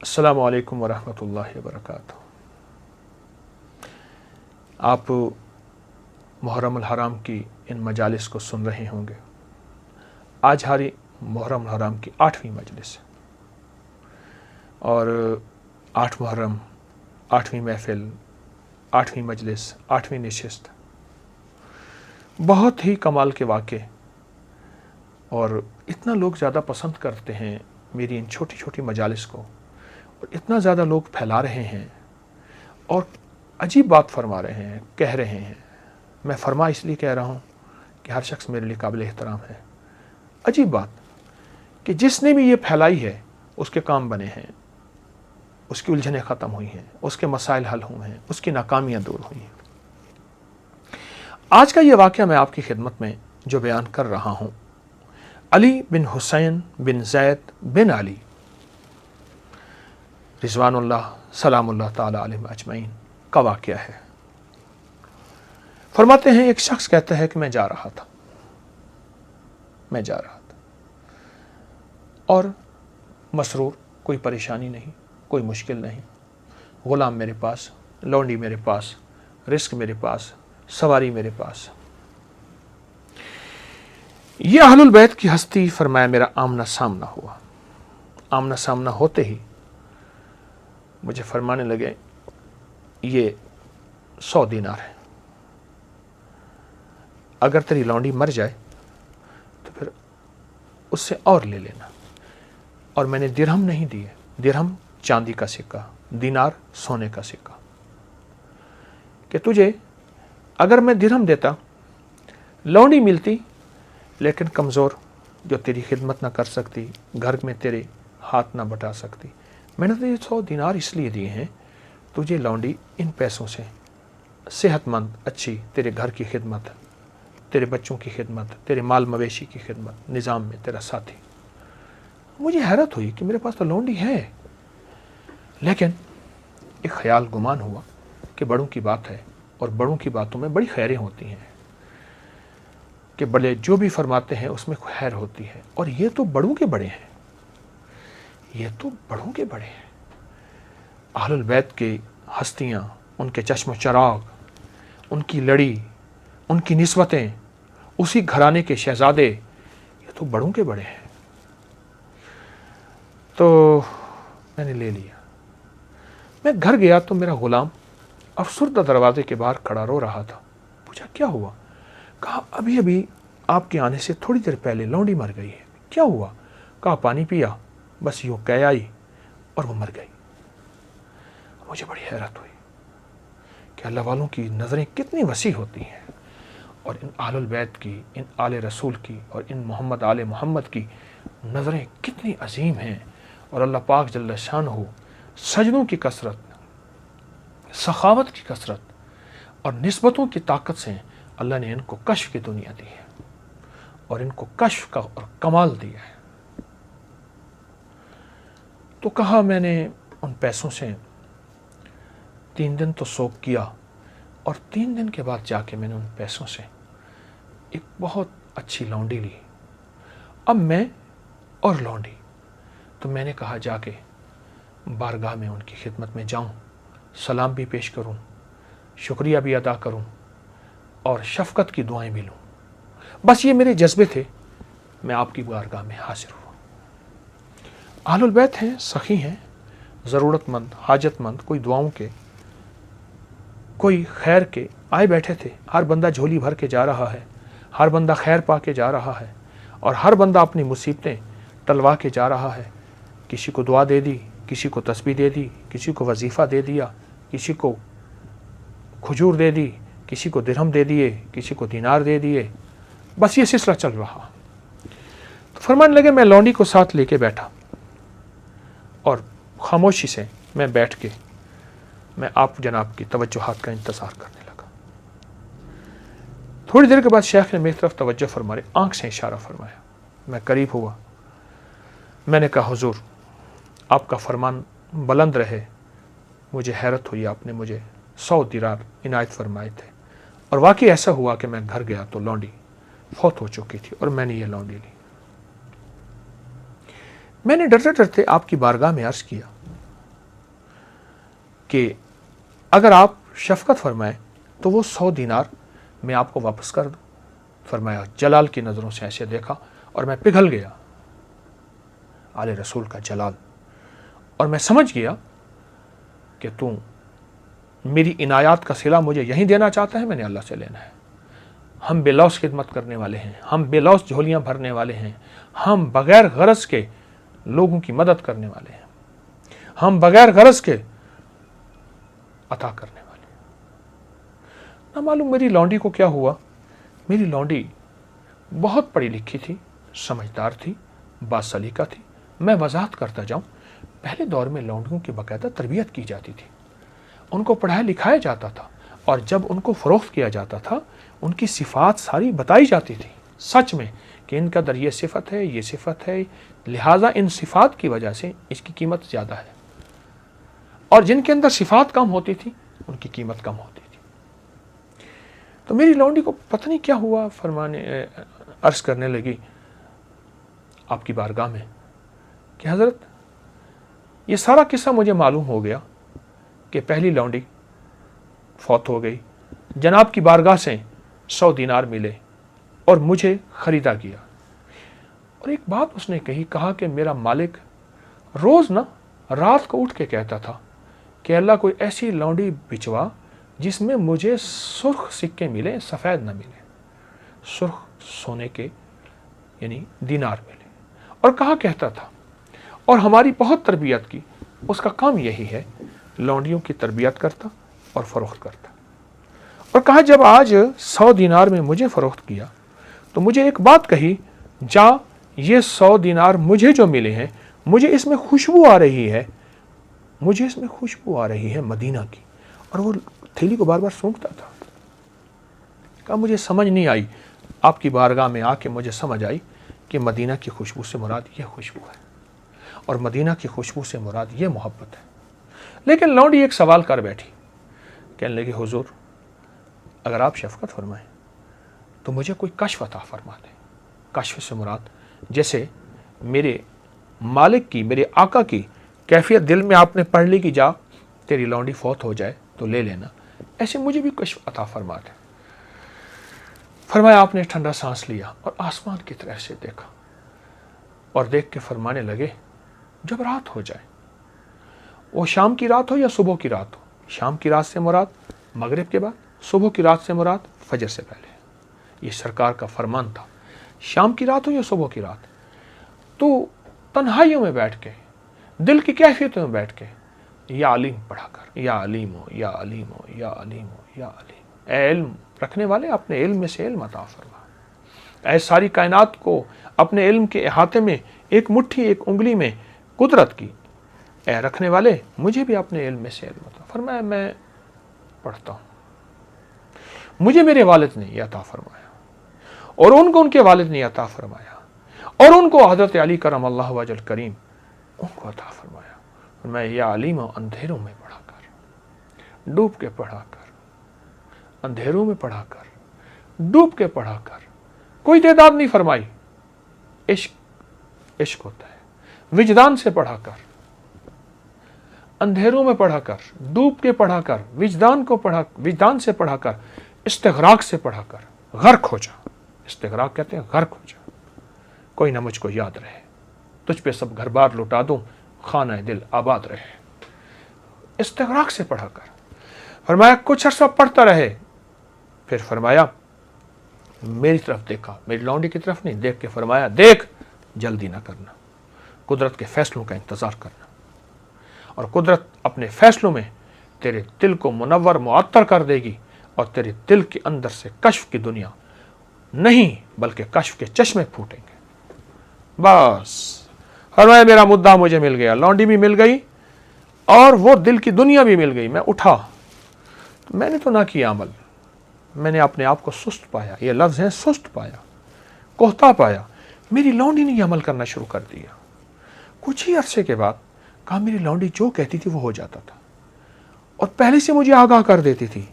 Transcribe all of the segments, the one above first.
السلام علیکم ورحمۃ اللہ وبرکاتہ۔ آپ محرم الحرام کی ان مجالس کو سن رہے ہوں گے۔ آج ہماری محرم الحرام کی 8ویں مجلس ہے اور 8 محرم، 8ویں محفل، 8ویں مجلس، 8ویں نشست، بہت ہی کمال کے واقعے، اور اتنا لوگ زیادہ پسند کرتے ہیں میری ان چھوٹی چھوٹی مجالس کو، اور اتنا زیادہ لوگ پھیلا رہے ہیں اور عجیب بات فرما رہے ہیں، کہہ رہے ہیں۔ میں فرما اس لیے کہہ رہا ہوں کہ ہر شخص میرے لیے قابل احترام ہے۔ عجیب بات کہ جس نے بھی یہ پھیلائی ہے اس کے کام بنے ہیں، اس کی الجھنیں ختم ہوئی ہیں، اس کے مسائل حل ہوئے ہیں، اس کی ناکامیاں دور ہوئی ہیں۔ آج کا یہ واقعہ میں آپ کی خدمت میں جو بیان کر رہا ہوں، علی بن حسین بن زید بن علی رضوان اللہ سلام اللہ تعالی علیہ اجمعین کا واقعہ ہے۔ فرماتے ہیں ایک شخص کہتا ہے کہ میں جا رہا تھا اور مسرور، کوئی پریشانی نہیں، کوئی مشکل نہیں، غلام میرے پاس، لونڈی میرے پاس، رزق میرے پاس، سواری میرے پاس۔ یہ اہل البیت کی ہستی فرمایا میرا آمنا سامنا ہوا۔ آمنا سامنا ہوتے ہی مجھے فرمانے لگے یہ 100 دینار ہے، اگر تیری لونڈی مر جائے تو پھر اس سے اور لے لینا۔ اور میں نے درہم نہیں دیے، درہم چاندی کا سکہ، دینار سونے کا سکہ، کہ تجھے اگر میں درہم دیتا، لونڈی ملتی لیکن کمزور، جو تیری خدمت نہ کر سکتی، گھر میں تیرے ہاتھ نہ بٹا سکتی، میں نے تو یہ 100 دینار اس لیے دیے ہیں تجھے لونڈی ان پیسوں سے صحت مند، اچھی، تیرے گھر کی خدمت، تیرے بچوں کی خدمت، تیرے مال مویشی کی خدمت، نظام میں تیرا ساتھی۔ مجھے حیرت ہوئی کہ میرے پاس تو لونڈی ہے، لیکن ایک خیال گمان ہوا کہ بڑوں کی بات ہے، اور بڑوں کی باتوں میں بڑی خیریں ہوتی ہیں، کہ بڑے جو بھی فرماتے ہیں اس میں خیر ہوتی ہے، اور یہ تو بڑوں کے بڑے ہیں، یہ تو بڑوں کے بڑے ہیں۔ اہل البیت کی ہستیاں، ان کے چشم و چراغ، ان کی لڑی، ان کی نسبتیں، اسی گھرانے کے شہزادے، یہ تو بڑوں کے بڑے ہیں۔ تو میں نے لے لیا۔ میں گھر گیا تو میرا غلام افسردہ دروازے کے باہر کھڑا رو رہا تھا۔ پوچھا کیا ہوا؟ کہا ابھی ابھی آپ کے آنے سے تھوڑی دیر پہلے لونڈی مر گئی ہے۔ کیا ہوا؟ کہا پانی پیا، بس یوں کہہ آئی اور وہ مر گئی۔ مجھے بڑی حیرت ہوئی کہ اللہ والوں کی نظریں کتنی وسیع ہوتی ہیں، اور ان اہل البیت کی، ان آل رسول کی، اور ان محمد آل محمد کی نظریں کتنی عظیم ہیں، اور اللہ پاک جل شانہ سجدوں کی کثرت، سخاوت کی کثرت اور نسبتوں کی طاقت سے اللہ نے ان کو کشف کی دنیا دی ہے، اور ان کو کشف کا اور کمال دیا ہے۔ تو کہا میں نے ان پیسوں سے 3 دن تو سوگ کیا، اور 3 دن کے بعد جا کے میں نے ان پیسوں سے ایک بہت اچھی لونڈی لی۔ اب میں اور لونڈی، تو میں نے کہا جا کے بارگاہ میں ان کی خدمت میں جاؤں، سلام بھی پیش کروں، شکریہ بھی ادا کروں، اور شفقت کی دعائیں بھی لوں۔ بس یہ میرے جذبے تھے، میں آپ کی بارگاہ میں حاضر ہوا۔ اہل البیت ہیں، سخی ہیں، ضرورت مند، حاجت مند، کوئی دعاؤں کے، کوئی خیر کے آئے بیٹھے تھے۔ ہر بندہ جھولی بھر کے جا رہا ہے، ہر بندہ خیر پا کے جا رہا ہے، اور ہر بندہ اپنی مصیبتیں ٹلوا کے جا رہا ہے۔ کسی کو دعا دے دی، کسی کو تسبیح دے دی، کسی کو وظیفہ دے دیا، کسی کو کھجور دے دی، کسی کو درہم دے دیے، کسی کو دینار دے دیے، بس یہ سلسلہ چل رہا۔ تو فرمانے لگے میں لونڈی کو ساتھ لے کے بیٹھا، اور خاموشی سے میں بیٹھ کے میں آپ جناب کی توجہات کا انتظار کرنے لگا۔ تھوڑی دیر کے بعد شیخ نے میری طرف توجہ فرمائے، آنکھ سے اشارہ فرمایا۔ میں قریب ہوا، میں نے کہا حضور آپ کا فرمان بلند رہے، مجھے حیرت ہوئی، آپ نے مجھے 100 دینار عنایت فرمائے تھے، اور واقعی ایسا ہوا کہ میں گھر گیا تو لونڈی فوت ہو چکی تھی، اور میں نے یہ لونڈی لی۔ میں نے ڈرتے ڈرتے آپ کی بارگاہ میں عرض کیا कि अगर आप शफकत फरमाएं तो वो 100 दीनार मैं आपको वापस कर दूं। फरमाया, जलाल की नज़रों से ऐसे देखा और मैं पिघल गया, आले रसूल का जलाल, और मैं समझ गया कि तू मेरी इनायात का सिला मुझे यहीं देना चाहता है, मैंने अल्लाह से लेना है। हम बेलौस खिदमत करने वाले हैं, हम बेलौस झोलियाँ भरने वाले हैं, हम बग़ैर गरज के लोगों की मदद करने वाले हैं, हम बग़ैर गरज के अता करने वाले हैं। ना मालूम मेरी लौंडी को क्या हुआ। मेरी लौंडी बहुत पढ़ी लिखी थी, समझदार थी, बासलीका थी। मैं वजाहत करता जाऊँ, पहले दौर में लौंडियों की बाकायदा तरबियत की जाती थी, उनको पढ़ाया लिखाया जाता था, और जब उनको फ़रोख्त किया जाता था उनकी सिफ़ात सारी बताई जाती थी सच में कि इनका अंदर ये सिफ़त है, ये सिफ़त है, लिहाजा इन सिफ़ात की वजह से इसकी कीमत ज़्यादा है, और जिनके अंदर सिफ़ात कम होती थी उनकी कीमत कम होती थी। तो मेरी लौंडी को पता नहीं क्या हुआ, फरमाने अर्ज़ करने लगी आपकी बारगाह में कि हज़रत, ये सारा किस्सा मुझे मालूम हो गया कि पहली लौंडी फौत हो गई, जनाब की बारगाह से 100 दीनार मिले और मुझे ख़रीदा किया। और एक बात उसने कहा कि मेरा मालिक रोज़ ना रात को उठ के कहता था कि अल्लाह कोई ऐसी लौंडी बिचवा जिसमें मुझे सुर्ख सिक्के मिले, सफ़ेद न मिले, सुर्ख सोने के यानी दीनार मिले। और कहा कहता था, और हमारी बहुत तरबियत की, उसका काम यही है, लौंडियों की तरबियत करता और फ़रोख्त करता। और कहा जब आज 100 दीनार में मुझे फ़रोख्त किया तो मुझे एक बात कही, जा ये 100 दीनार मुझे जो मिले हैं, मुझे इसमें खुशबू आ रही है, मुझे इसमें खुशबू आ रही है मदीना की। और वो थैली को बार बार सूंघता था। कहा मुझे समझ नहीं आई, आपकी बारगाह में आके मुझे समझ आई कि मदीना की खुशबू से मुराद ये खुशबू है, और मदीना की खुशबू से मुराद ये मोहब्बत है। लेकिन लौंडी एक सवाल कर बैठी, कहने लगी हुजूर, अगर आप शफकत फरमाएं तो मुझे कोई कश्फ अता फरमा दें। कश्फ से मुराद जैसे मेरे मालिक की, मेरे आका की कैफियत दिल में आपने पढ़ ली कि जा तेरी लौंडी फौत हो जाए तो ले लेना, ऐसे मुझे भी कश्फ अता फरमा दें। फरमाया, आपने ठंडा सांस लिया और आसमान की तरफ से देखा, और देख के फरमाने लगे, जब रात हो जाए, वो शाम की रात हो या सुबह की रात हो, शाम की रात से मुराद मगरिब के बाद, सुबह की रात से मुराद फजर से पहले। ये सरकार का फरमान था, शाम की रात हो या सुबह की रात, तो तन्हाइयों में बैठ के, दिल की कैफियतों में बैठ के या अलीम पढ़ा कर, या अलीम हो, या अलीम हो, या अलीम हो, या अलीम। ए इल्म रखने वाले, अपने इल्म में से इल्म अता फरमा। ऐ सारी कायनात को अपने इल्म के अहाते में, एक मुट्ठी, एक उंगली में कुदरत की, ए रखने वाले मुझे भी अपने इल्म में से इल्म अता फरमाया। मैं पढ़ता हूँ, मुझे मेरे वालिद ने यह अता फरमाया, और उनको उनके वालिद ने अता फरमाया, और उनको हज़रत अली करम अल्लाह वजल करीम उनको अता फरमाया। मैं या अलीम अंधेरों में पढ़ा कर, डूब के पढ़ा कर, अंधेरों में पढ़ा कर, डूब के पढ़ा कर, कोई तादाद नहीं फरमाई। इश्क इश्क होता है, विजदान से पढ़ा कर, अंधेरों में पढ़ा कर, डूब के पढ़ा कर, विजदान को पढ़ा, विजदान से पढ़ा कर, इस्तिग़राक़ से पढ़ा कर, गर्क हो जा। इस्तिग़राक़ कहते हैं गर्क हो जा, कोई ना मुझको याद रहे, तुझ पे सब घर बार लुटा दूं, खाना दिल आबाद रहे। इस्तिग़राक़ से पढ़ा कर। फरमाया कुछ अर्सा पढ़ता रहे, फिर फरमाया मेरी तरफ देखा, मेरी लौंडी की तरफ नहीं, देख के फरमाया, देख जल्दी ना करना, कुदरत के फैसलों का इंतज़ार करना, और कुदरत अपने फैसलों में तेरे दिल को मुनव्वर मुअत्तर कर देगी, और तेरे दिल के अंदर से कश्फ की दुनिया नहीं बल्कि कश्फ के चश्मे फूटेंगे। बस फरमाया मेरा मुद्दा मुझे मिल गया, लौंडी भी मिल गई और वो दिल की दुनिया भी मिल गई। मैं उठा, तो मैंने तो ना किया अमल, मैंने अपने आप को सुस्त पाया, ये लफ्ज़ है सुस्त पाया, कोहता पाया। मेरी लौंडी ने अमल करना शुरू कर दिया। कुछ ही अरसे के बाद कहा मेरी लौंडी जो कहती थी वो हो जाता था, और पहले से मुझे आगाह कर देती थी,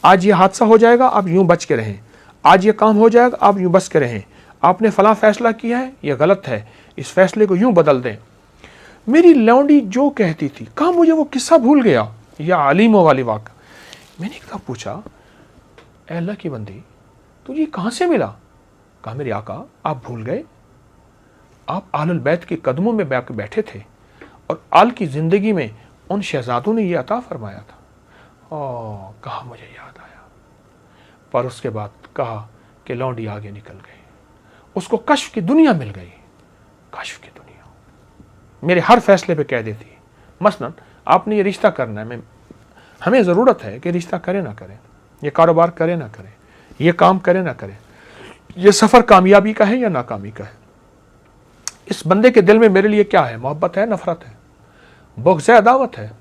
आज ये हादसा हो जाएगा, आप यूं बच के रहें, आज ये काम हो जाएगा, आप यूं बच के रहें, आपने फला फैसला किया है, ये गलत है, इस फैसले को यूं बदल दें। मेरी लौंडी जो कहती थी, कहा मुझे वो किस्सा भूल गया, या आलिमो वाली वाक़। मैंने एक दफ़ा पूछा, ए अल्लाह की बंदी, तुझे कहाँ से मिला? कहा, मेरे आका आप भूल गए, आप आलुल बैत के कदमों में बैठे थे और आल की ज़िंदगी में उन शहजादों ने ये अता फरमाया था। कहा मुझे याद आया। पर उसके बाद कहा कि लौंडी आगे निकल गई, उसको कश्फ की दुनिया मिल गई। कश्फ की दुनिया मेरे हर फैसले पे कह देती है। मसलन आपने ये रिश्ता करना है, हमें ज़रूरत है कि रिश्ता करे ना करे, ये कारोबार करे ना करे, ये काम करे ना करे, ये सफ़र कामयाबी का है या नाकामी का है, इस बंदे के दिल में मेरे लिए क्या है, मोहब्बत है, नफ़रत है, बुग़्ज़ है, अदावत है,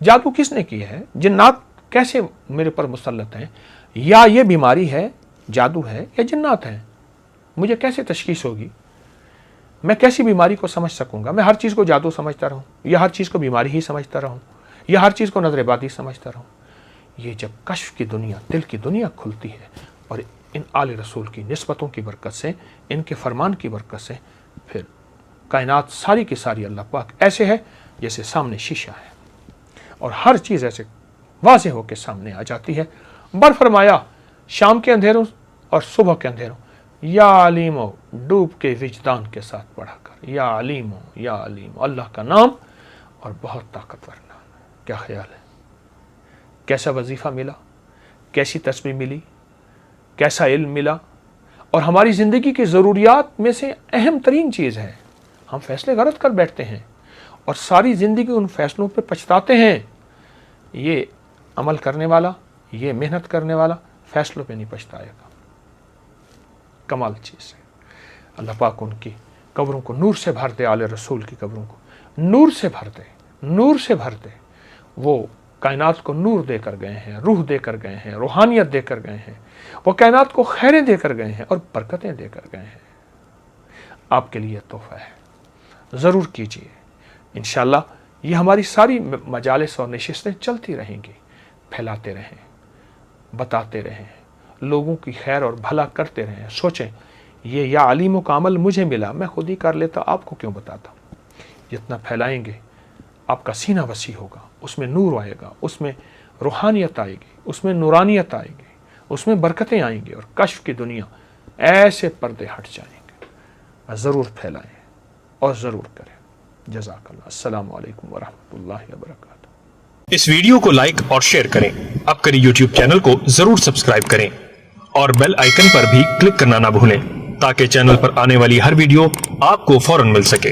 जादू किसने की है, जिन्नात कैसे मेरे पर मुसल्लत हैं, या ये बीमारी है, जादू है या जिन्नात है, मुझे कैसे तशख़ीस होगी, मैं कैसी बीमारी को समझ सकूंगा? मैं हर चीज़ को जादू समझता रहूं या हर चीज़ को बीमारी ही समझता रहूं या हर चीज़ को नज़र-ए-बादी समझता रहूं? ये जब कश्फ की दुनिया, दिल की दुनिया खुलती है और इन आले रसूल की निस्बतों की बरकत से, इनके फरमान की बरकत से, फिर कायनात सारी की सारी अल्लाह पाक ऐसे है जैसे सामने शीशा है और हर चीज़ ऐसे वाज़ेह होकर सामने आ जाती है। बर फरमाया, शाम के अंधेरों और सुबह के अंधेरों, या अलीमो डूब के विजदान के साथ पढ़ा कर, या अलीमो, या अलीमो, अल्लाह का नाम और बहुत ताकतवर नाम है। क्या ख्याल है? कैसा वजीफ़ा मिला, कैसी तस्बीह मिली, कैसा इल्म मिला, और हमारी ज़िंदगी की ज़रूरियात में से अहम तरीन चीज़ है। हम फैसले गलत कर बैठते हैं और सारी ज़िंदगी उन फैसलों पर पछताते हैं। ये अमल करने वाला, ये मेहनत करने वाला फैसलों पे नहीं पछताएगा। कमाल चीज़ है। अल्लाह पाक उनकी कब्रों को नूर से भर दे, आले रसूल की कब्रों को नूर से भर दे, नूर से भर दे। वो कायनात को नूर देकर गए हैं, रूह देकर गए हैं, रूहानियत देकर गए हैं, वो कायनात को खैरें देकर गए हैं और बरकतें देकर गए हैं। आपके लिए तोहफा है, ज़रूर कीजिए। इंशाअल्लाह ये हमारी सारी मजालिस और नशिस्तें चलती रहेंगी। फैलाते रहें, बताते रहें, लोगों की खैर और भला करते रहें। सोचें, ये या अलीमों का अमल मुझे मिला, मैं खुद ही कर लेता, आपको क्यों बताता। जितना फैलाएंगे आपका सीना वसी होगा, उसमें नूर आएगा, उसमें रूहानियत आएगी, उसमें नूरानियत आएगी, उसमें बरकतें आएंगी और कश्फ की दुनिया ऐसे पर्दे हट जाएंगे। ज़रूर फैलाएं और ज़रूर करें। जज़ाकल्लाह। अस्सलामु अलैकुम वरहमतुल्लाहि वबरकातुहू। इस वीडियो को लाइक और शेयर करें। आपके यूट्यूब चैनल को जरूर सब्सक्राइब करें और बेल आइकन पर भी क्लिक करना ना भूलें ताकि चैनल पर आने वाली हर वीडियो आपको फौरन मिल सके।